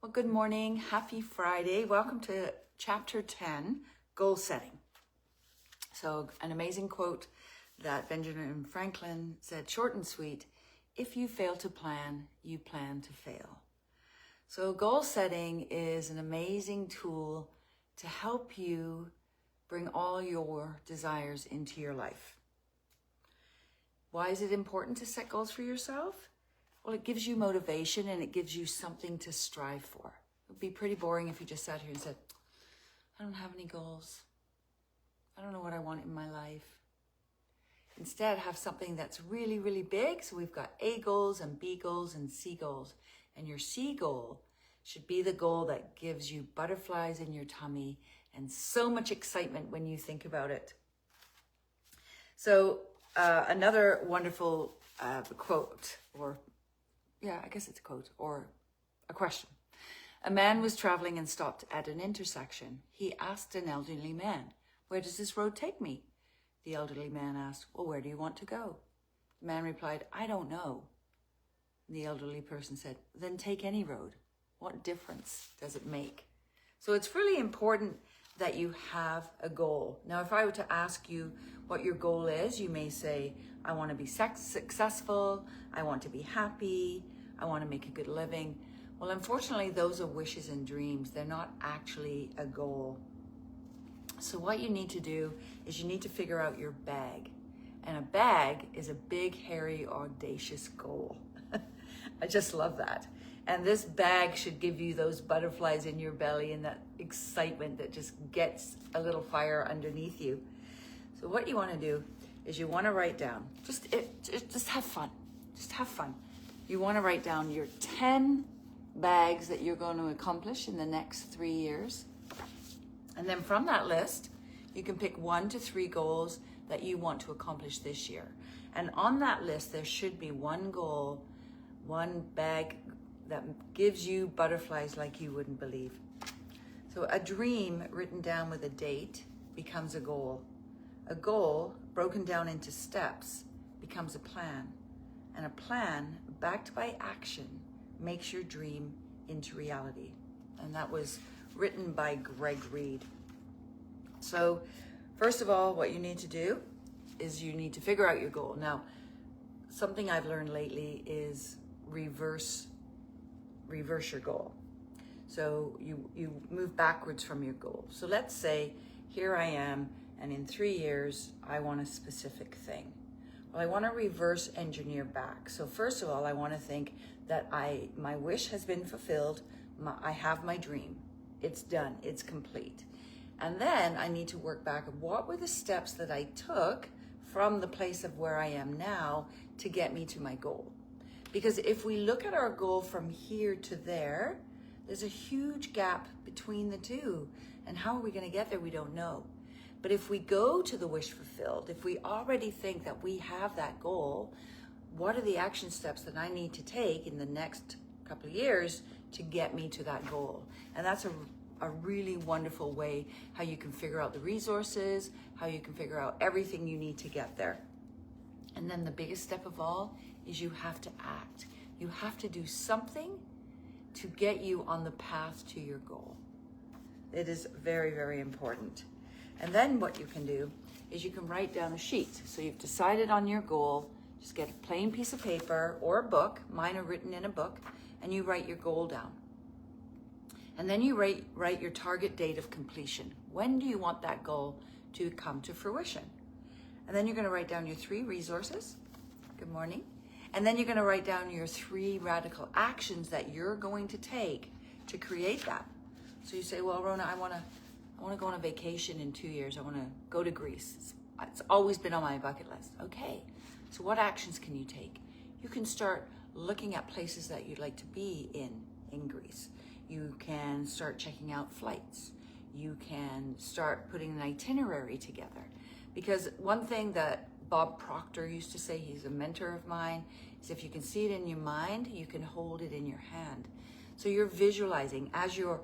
Well, good morning. Happy Friday. Welcome to chapter 10, goal setting. So an amazing quote that Benjamin Franklin said, short and sweet, if you fail to plan, you plan to fail. So goal setting is an amazing tool to help you bring all your desires into your life. Why is it important to set goals for yourself? Well, it gives you motivation and it gives you something to strive for. It would be pretty boring if you just sat here and said, I don't have any goals. I don't know what I want in my life. Instead, have something that's really, really big. So we've got A goals and B goals and C goals. And your C goal should be the goal that gives you butterflies in your tummy and so much excitement when you think about it. So another wonderful quote, I guess it's a quote or a question. A man was traveling and stopped at an intersection. He asked an elderly man, where does this road take me? The elderly man asked, well, where do you want to go? The man replied, I don't know. The elderly person said, then take any road. What difference does it make? So it's really important that you have a goal. Now, if I were to ask you what your goal is, you may say, I want to be successful, I want to be happy, I want to make a good living. Well, unfortunately, those are wishes and dreams. They're not actually a goal. So what you need to do is you need to figure out your bag. And a bag is a big, hairy, audacious goal. I just love that. And this bag should give you those butterflies in your belly and that excitement that just gets a little fire underneath you. So what you want to do is you want to write down, just have fun. Just have fun. You want to write down your 10 bags that you're going to accomplish in the next 3 years. And then from that list, you can pick 1 to 3 goals that you want to accomplish this year. And on that list, there should be one goal, one bag that gives you butterflies like you wouldn't believe. So a dream written down with a date becomes a goal. A goal broken down into steps becomes a plan. And a plan backed by action makes your dream into reality. And that was written by Greg Reed. So first of all, what you need to do is you need to figure out your goal. Now, something I've learned lately is reverse your goal. So you move backwards from your goal. So let's say here I am, and in 3 years, I want a specific thing. Well, I want to reverse engineer back. So first of all, I want to think that my wish has been fulfilled. I have my dream. It's done. It's complete. And then I need to work back. What were the steps that I took from the place of where I am now to get me to my goal? Because if we look at our goal from here to there, there's a huge gap between the two. And how are we going to get there? We don't know. But if we go to the wish fulfilled, if we already think that we have that goal, what are the action steps that I need to take in the next couple of years to get me to that goal? And that's a really wonderful way how you can figure out the resources, how you can figure out everything you need to get there. And then the biggest step of all is you have to act. You have to do something to get you on the path to your goal. It is very, very important. And then what you can do is you can write down a sheet. So you've decided on your goal, just get a plain piece of paper or a book, mine are written in a book, and you write your goal down. And then you write your target date of completion. When do you want that goal to come to fruition? And then you're going to write down your 3 resources. Good morning. And then you're going to write down your 3 radical actions that you're going to take to create that. So you say, well, Rona, I want to go on a vacation in 2 years. I want to go to Greece. It's always been on my bucket list. Okay. So what actions can you take? You can start looking at places that you'd like to be in Greece. You can start checking out flights. You can start putting an itinerary together. Because one thing that Bob Proctor used to say, he's a mentor of mine, is if you can see it in your mind, you can hold it in your hand. So you're visualizing as you're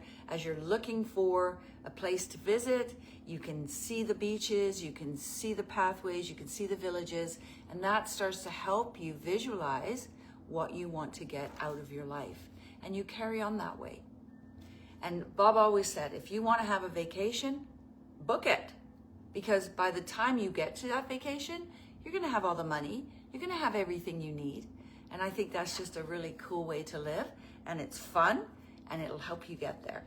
looking for a place to visit, you can see the beaches, you can see the pathways, you can see the villages, and that starts to help you visualize what you want to get out of your life. And you carry on that way. And Bob always said, if you want to have a vacation, book it. Because by the time you get to that vacation, you're going to have all the money. You're going to have everything you need. And I think that's just a really cool way to live. And it's fun, and it'll help you get there.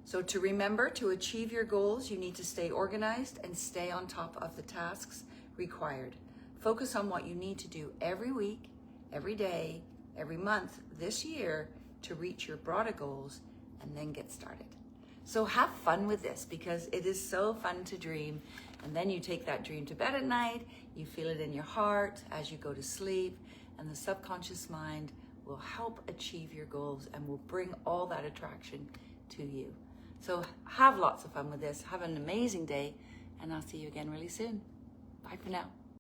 So to remember, to achieve your goals, you need to stay organized and stay on top of the tasks required. Focus on what you need to do every week, every day, every month this year to reach your broader goals, and then get started. So have fun with this, because it is so fun to dream. And then you take that dream to bed at night, you feel it in your heart as you go to sleep, and the subconscious mind will help achieve your goals and will bring all that attraction to you. So have lots of fun with this. Have an amazing day, and I'll see you again really soon. Bye for now.